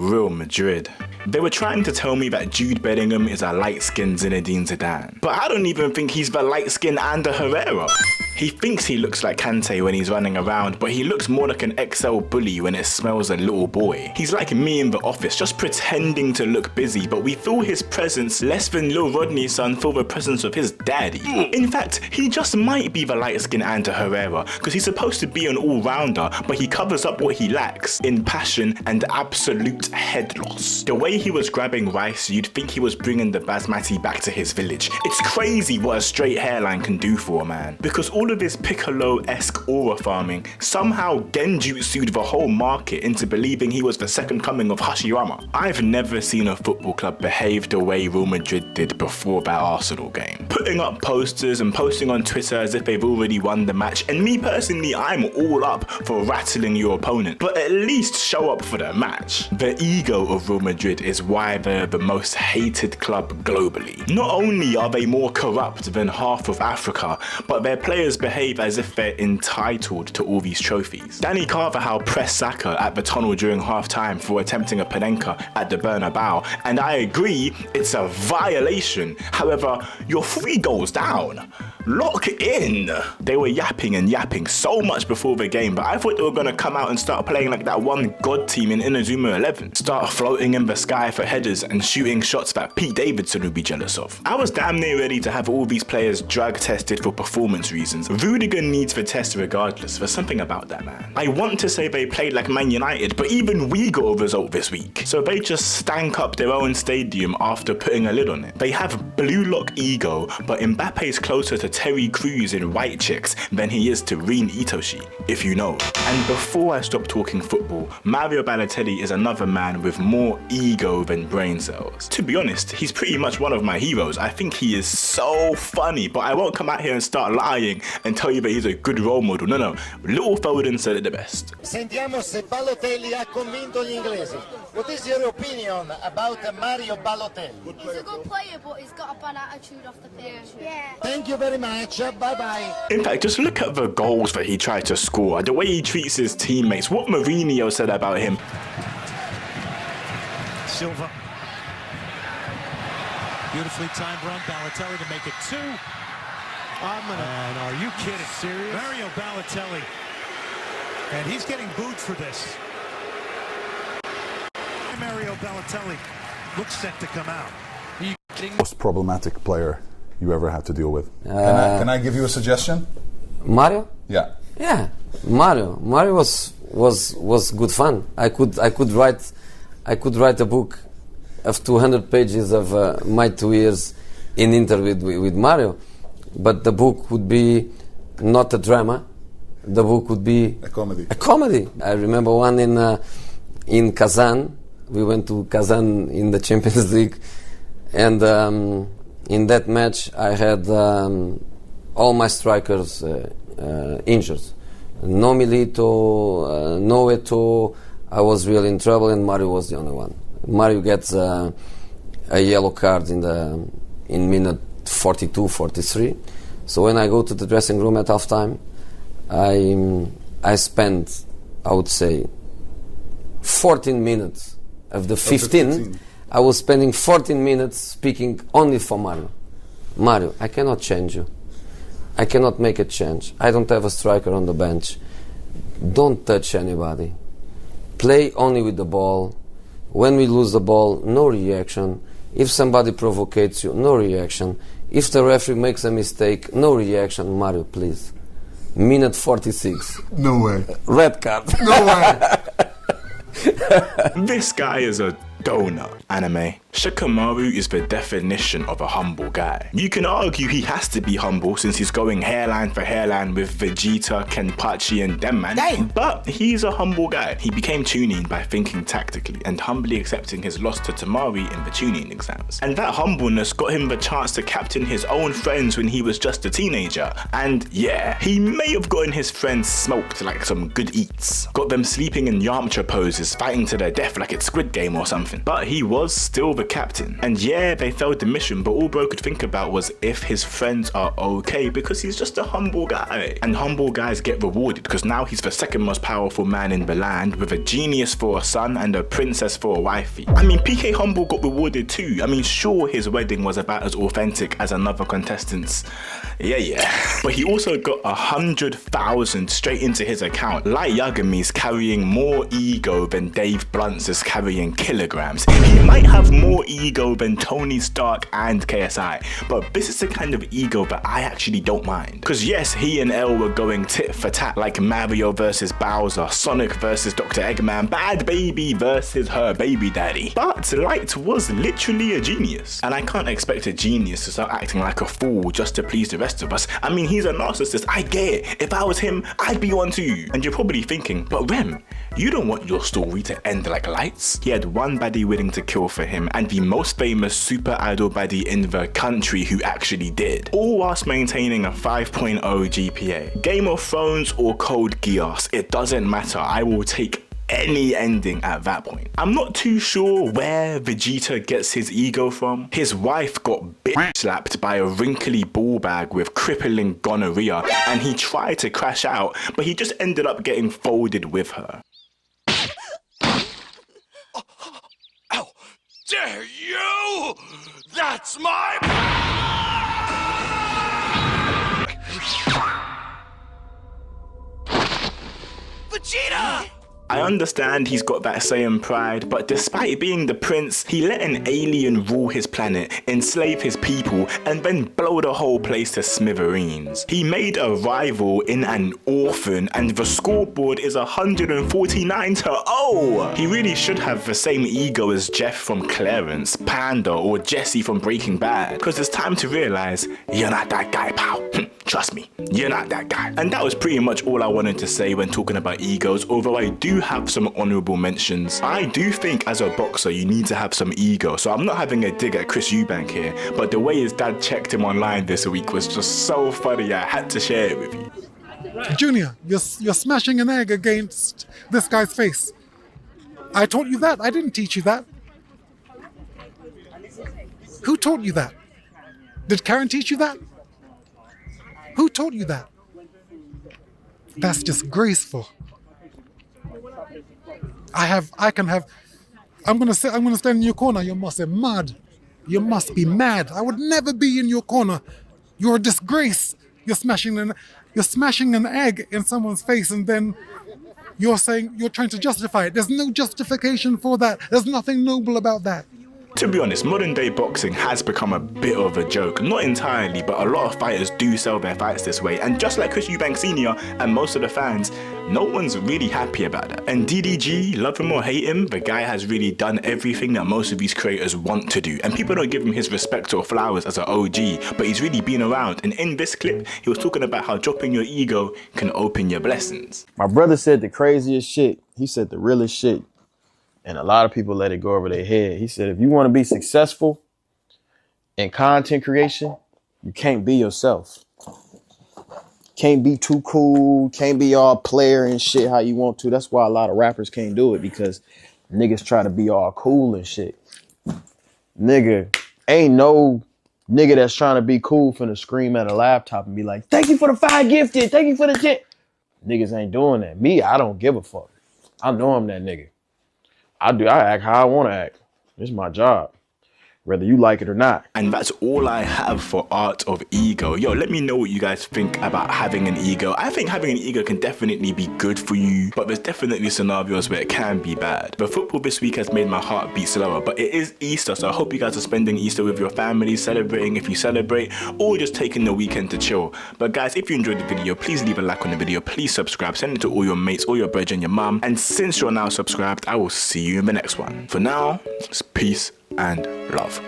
Real Madrid. They were trying to tell me that Jude Bellingham is a light-skinned Zinedine Zidane, but I don't even think he's the light-skinned Ander Herrera. He thinks he looks like Kante when he's running around, but he looks more like an XL bully when it smells a little boy. He's like me in the office, just pretending to look busy, but we feel his presence less than Lil Rodney's son feel the presence of his daddy. In fact, he just might be the light-skinned Ander Herrera, because he's supposed to be an all-rounder, but he covers up what he lacks in passion and absolute head loss. The way he was grabbing Rice, you'd think he was bringing the Basmati back to his village. It's crazy what a straight hairline can do for a man, because all of this Piccolo-esque aura farming somehow genjutsu'd the whole market into believing he was the second coming of Hashirama. I've never seen a football club behave the way Real Madrid did before that Arsenal game. Putting up posters and posting on Twitter as if they've already won the match, and me personally, I'm all up for rattling your opponent, but at least show up for the match. The ego of Real Madrid is why they're the most hated club globally. Not only are they more corrupt than half of Africa, but their players behave as if they're entitled to all these trophies. Danny Carvajal pressed Saka at the tunnel during half-time for attempting a Panenka at the Bernabeu, and I agree, it's a violation. However, you're 3 goals down. Lock in! They were yapping and yapping so much before the game, but I thought they were going to come out and start playing like that one god team in Inazuma 11. Start floating in the sky for headers and shooting shots that Pete Davidson would be jealous of. I was damn near ready to have all these players drug tested for performance reasons. Rudiger needs the test regardless. There's something about that man. I want to say they played like Man United, but even we got a result this week. So they just stank up their own stadium after putting a lid on it. They have blue lock ego, but Mbappe's closer to Terry Crews in White Chicks than he is to Rin Itoshi, if you know. And before I stop talking football, Mario Balotelli is another man with more ego than brain cells. To be honest, he's pretty much one of my heroes. I think he is so funny, but I won't come out here and start lying and tell you that he's a good role model. No. Little Foden said it the best. Sentiamo se Balotelli ha convinto gli inglesi. What is your opinion about Mario Balotelli? He's a good player, but he's got a bad attitude off the pitch. Yeah. Thank you very much. Bye-bye. In fact, just look at the goals that he tried to score, the way he treats his teammates, what Mourinho said about him. Silva. Beautifully timed run, Balotelli to make it 2. And are you kidding? Serious? Mario Balotelli. And he's getting booed for this. Mario Balotelli looks set to come out. Most problematic player you ever had to deal with? Can I give you a suggestion? Mario? Yeah. Yeah, Mario. Mario was good fun. I could write a book of 200 pages of my 2 years in interview with Mario, but the book would be not a drama. The book would be a comedy. A comedy. I remember one in Kazan. We went to Kazan in the Champions League, and in that match I had all my strikers injured. No Milito, no Eto'o. I was really in trouble, and Mario was the only one. Mario gets a yellow card in minute 42, 43. So when I go to the dressing room at halftime, I spend, I would say, 14 minutes of the 15. I was spending 14 minutes speaking only for Mario. Mario, I cannot change you. I cannot make a change. I don't have a striker on the bench. Don't touch anybody. Play only with the ball. When we lose the ball, no reaction. If somebody provocates you, no reaction. If the referee makes a mistake, no reaction. Mario, please. Minute 46. No way. Red card. No way. This guy is a donut. Anime. Shakamaru is the definition of a humble guy. You can argue he has to be humble since he's going hairline for hairline with Vegeta, Kenpachi and Denman. Damn. But he's a humble guy. He became Chunin by thinking tactically and humbly accepting his loss to Tamari in the Chunin exams. And that humbleness got him the chance to captain his own friends when he was just a teenager. And yeah, he may have gotten his friends smoked like some good eats. Got them sleeping in Yamcha poses, fighting to their death like it's Squid Game or something. But he was still the the captain. And yeah, they failed the mission, but all bro could think about was if his friends are okay, because he's just a humble guy. And humble guys get rewarded, because now he's the second most powerful man in the land, with a genius for a son and a princess for a wifey. I mean, PK Humble got rewarded too. I mean, sure, his wedding was about as authentic as another contestant's. Yeah. But he also got 100,000 straight into his account. Light Yagami's carrying more ego than Dave Blunt's is carrying kilograms. He might have more ego than Tony Stark and KSI, but this is the kind of ego that I actually don't mind. Because yes, he and L were going tit for tat, like Mario versus Bowser, Sonic versus Dr. Eggman, Bad Baby versus her baby daddy. But Light was literally a genius. And I can't expect a genius to start acting like a fool just to please the rest of us. I mean, he's a narcissist, I get it. If I was him, I'd be one too. And you're probably thinking, but Rem, you don't want your story to end like Light's. He had one baddie willing to kill for him, and the most famous super idol baddie in the country who actually did, all whilst maintaining a 5.0 GPA. Game of Thrones or Code Geass, it doesn't matter. I will take any ending at that point. I'm not too sure where Vegeta gets his ego from. His wife got bitch slapped by a wrinkly ball bag with crippling gonorrhea, and he tried to crash out, but he just ended up getting folded with her. How dare you! That's my... Vegeta! I understand he's got that Saiyan pride, but despite being the prince, he let an alien rule his planet, enslave his people, and then blow the whole place to smithereens. He made a rival in an orphan, and the scoreboard is 149-0. He really should have the same ego as Jeff from Clarence, Panda, or Jesse from Breaking Bad, because it's time to realize, you're not that guy, pal. Trust me, you're not that guy. And that was pretty much all I wanted to say when talking about egos, although I do have some honorable mentions. I do think as a boxer you need to have some ego, so I'm not having a dig at Chris Eubank here, but the way his dad checked him online this week was just so funny, I had to share it with you. Junior, you're smashing an egg against this guy's face. I taught you that. I didn't teach you that. Who taught you that? Did Karen teach you that? Who taught you that? That's disgraceful. I'm gonna stand in your corner. You must be mad. You must be mad. I would never be in your corner. You're a disgrace. You're smashing an egg in someone's face, and then you're trying to justify it. There's no justification for that. There's nothing noble about that. To be honest, modern day boxing has become a bit of a joke. Not entirely, but a lot of fighters do sell their fights this way. And just like Chris Eubank Sr. and most of the fans, no one's really happy about that. And DDG, love him or hate him, the guy has really done everything that most of these creators want to do. And people don't give him his respect or flowers as an OG, but he's really been around. And in this clip, he was talking about how dropping your ego can open your blessings. My brother said the craziest shit. He said the realest shit. And a lot of people let it go over their head. He said, if you want to be successful in content creation, you can't be yourself. Can't be too cool. Can't be all player and shit how you want to. That's why a lot of rappers can't do it, because niggas try to be all cool and shit. Nigga, ain't no nigga that's trying to be cool finna scream at a laptop and be like, thank you for the 5 gifted. Thank you for the 10. Niggas ain't doing that. Me, I don't give a fuck. I know I'm that nigga. I act how I want to act. It's my job, whether you like it or not. And that's all I have for Art of Ego. Yo, let me know what you guys think about having an ego. I think having an ego can definitely be good for you, but there's definitely scenarios where it can be bad. The football this week has made my heart beat slower, but it is Easter, so I hope you guys are spending Easter with your family, celebrating if you celebrate, or just taking the weekend to chill. But guys, if you enjoyed the video, please leave a like on the video, please subscribe, send it to all your mates, all your brethren, your mum, and since you're now subscribed, I will see you in the next one. For now, it's peace and love.